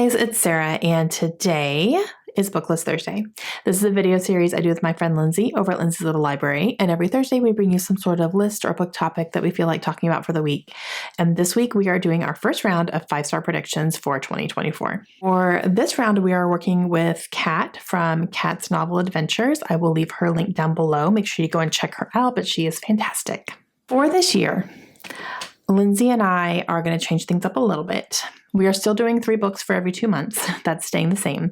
guys, it's Sarah, and today is BookList Thursday. This is a video series I do with my friend Lindsey over at Lindsey's Little Library, and every Thursday we bring you some sort of list or book topic that we feel like talking about for the week. And this week we are doing our first round of 5-star predictions for 2024. For this round, we are working with Kat from Kat's Novel Adventures. I will leave her link down below. Make sure you go and check her out, but she is fantastic. For this year, Lindsey and I are going to change things up a little bit. We are still doing 3 books for every 2 months. That's staying the same.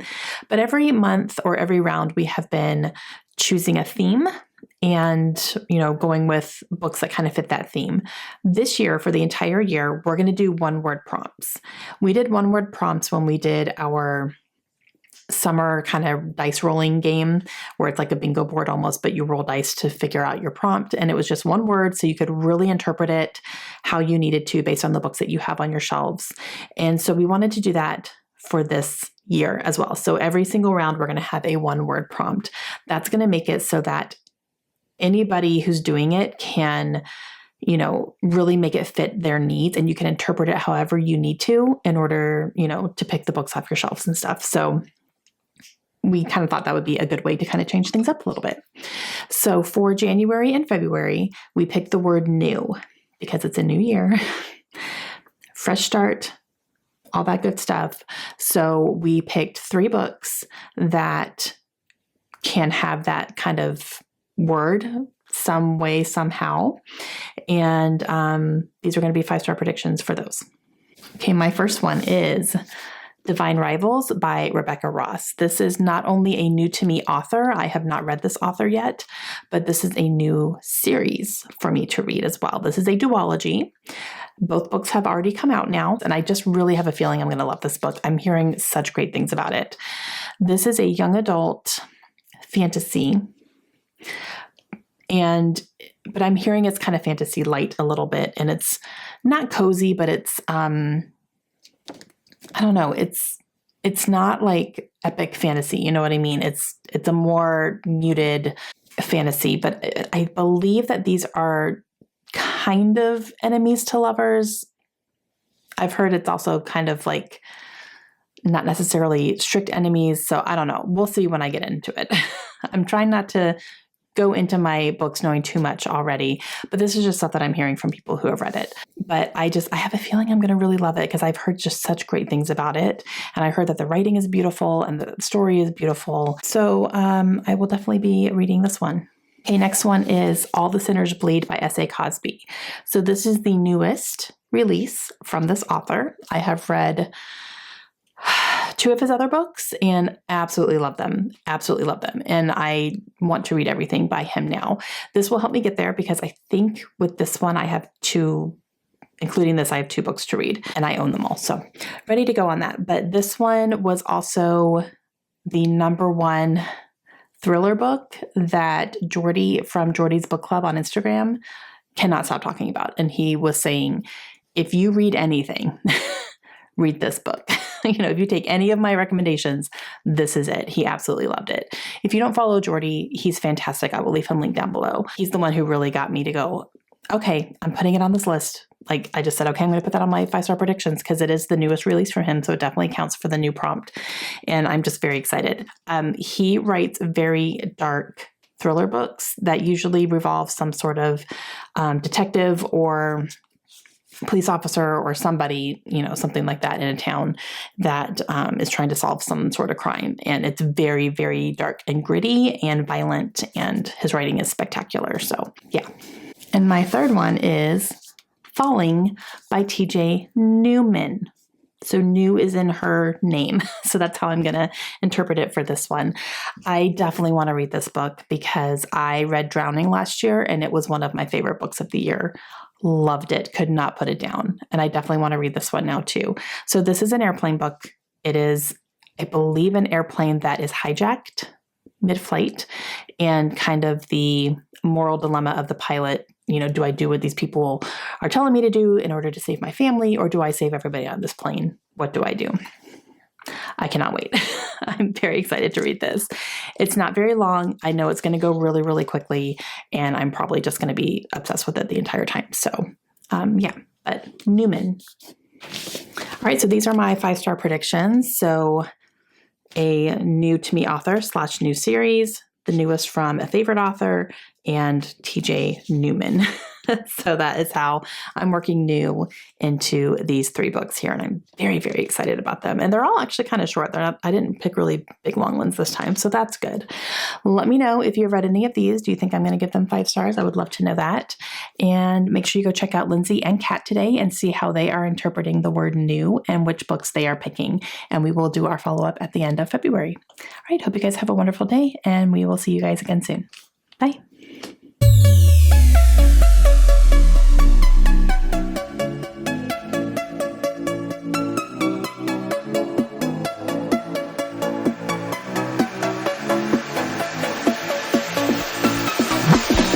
But every month or every round, we have been choosing a theme and, going with books that kind of fit that theme. This year, for the entire year, we're going to do one-word prompts. We did one-word prompts when we did our summer kind of dice rolling game where it's like a bingo board almost, but you roll dice to figure out your prompt. And it was just one word, so you could really interpret it how you needed to based on the books that you have on your shelves. And so we wanted to do that for this year as well. So every single round, we're going to have a one-word prompt. That's going to make it so that anybody who's doing it can really make it fit their needs, and you can interpret it however you need to in order, to pick the books off your shelves and stuff. So we kind of thought that would be a good way to kind of change things up a little bit. So for January and February, we picked the word new because it's a new year, fresh start, all that good stuff. So we picked 3 books that can have that kind of word some way, somehow. And these are going to be 5-star predictions for those. Okay, my first one is Divine Rivals by Rebecca Ross. This is not only a new to me author, I have not read this author yet, but this is a new series for me to read as well. This is a duology. Both books have already come out now, and I just really have a feeling I'm going to love this book. I'm hearing such great things about it. This is a young adult fantasy, but I'm hearing it's kind of fantasy light a little bit, and it's not cozy, but it's I don't know. It's not like epic fantasy. You know what I mean? It's a more muted fantasy, but I believe that these are kind of enemies to lovers. I've heard it's also kind of like not necessarily strict enemies. So I don't know. We'll see when I get into it. I'm trying not to go into my books knowing too much already, but this is just stuff that I'm hearing from people who have read it. But I have a feeling I'm going to really love it because I've heard just such great things about it. And I heard that the writing is beautiful and the story is beautiful. So I will definitely be reading this one. Okay, next one is All the Sinners Bleed by S.A. Cosby. So this is the newest release from this author. I have read 2 of his other books and absolutely love them. Absolutely love them. And I want to read everything by him now. This will help me get there because I think with this one, I have 2, including this, I have 2 books to read and I own them all. So ready to go on that. But this one was also the #1 thriller book that Jordy from Jordy's Book Club on Instagram cannot stop talking about. And he was saying, if you read anything, read this book. If you take any of my recommendations, this is it. He absolutely loved it. If you don't follow Jordy, he's fantastic. I will leave him linked down below. He's the one who really got me to go, okay, I'm putting it on this list. Like I just said, okay, I'm going to put that on my 5-star predictions because it is the newest release from him. So it definitely counts for the new prompt. And I'm just very excited. He writes very dark thriller books that usually revolve some sort of detective or police officer or somebody, something like that in a town that is trying to solve some sort of crime. And it's very, very dark and gritty and violent, and his writing is spectacular. So yeah. And my third one is Falling by TJ Newman. So new is in her name. So that's how I'm going to interpret it for this one. I definitely want to read this book because I read Drowning last year and it was one of my favorite books of the year. Loved it. Could not put it down. And I definitely want to read this one now too. So this is an airplane book. It is, I believe, an airplane that is hijacked mid-flight and kind of the moral dilemma of the pilot. Do I do what these people are telling me to do in order to save my family, or do I save everybody on this plane? What do I do? I cannot wait. I'm very excited to read this. It's not very long. I know it's going to go really, really quickly, and I'm probably just going to be obsessed with it the entire time. So yeah, but Newman. All right, so these are my 5-star predictions. So a new to me author / new series, the newest from a favorite author, and TJ Newman. So that is how I'm working new into these 3 books here. And I'm very, very excited about them. And they're all actually kind of short. I didn't pick really big, long ones this time. So that's good. Let me know if you've read any of these. Do you think I'm going to give them 5 stars? I would love to know that. And make sure you go check out Lindsey and Kat today and see how they are interpreting the word new and which books they are picking. And we will do our follow-up at the end of February. All right. Hope you guys have a wonderful day, and we will see you guys again soon. Bye.